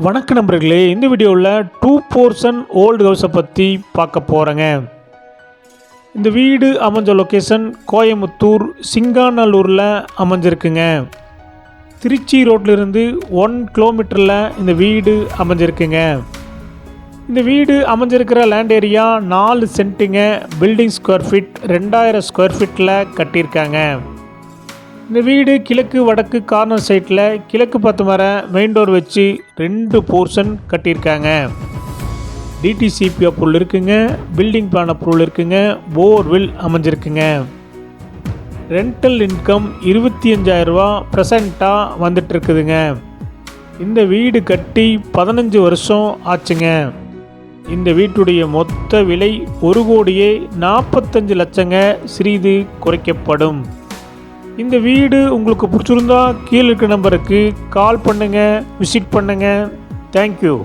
வணக்க நண்பர்களே, இந்த வீடியோவில் 2 போர்ஷன் ஓல்டு ஹவுஸை பற்றி பார்க்க போகிறேங்க. இந்த வீடு அமைஞ்ச லொக்கேஷன் கோயம்புத்தூர் சிங்காநல்லூரில் அமைஞ்சிருக்குங்க. திருச்சி ரோட்லேருந்து 1 கிலோமீட்டரில் இந்த வீடு அமைஞ்சிருக்குங்க. இந்த வீடு அமைஞ்சிருக்கிற லேண்ட் ஏரியா 4 சென்ட்டுங்க. பில்டிங் ஸ்கொயர் ஃபீட் 2000 ஸ்கொயர் ஃபீட்டில் கட்டியிருக்காங்க. இந்த வீடு கிழக்கு வடக்கு கார்னர் சைட்டில் கிழக்கு பார்த்து வர மெயின் டோர் வச்சு 2 போர்ஷன் கட்டியிருக்காங்க. டிடிசிபி அப்ரூவல் இருக்குங்க, பில்டிங் பிளான் அப்ரூவல் இருக்குங்க, போர்வில் அமைஞ்சிருக்குங்க. ரெண்டல் இன்கம் 25,000 ரூபா ப்ரெசண்ட்டாக வந்துட்டுருக்குதுங்க. இந்த வீடு கட்டி 15 வருஷம் ஆச்சுங்க. இந்த வீட்டுடைய மொத்த விலை 1,45 லட்சங்க. சிறிது குறைக்கப்படும். இந்த வீடு உங்களுக்கு பிடிச்சிருந்தா கீழே இருக்க நம்பருக்கு கால் பண்ணுங்கள், விசிட் பண்ணுங்கள். தேங்க்யூ.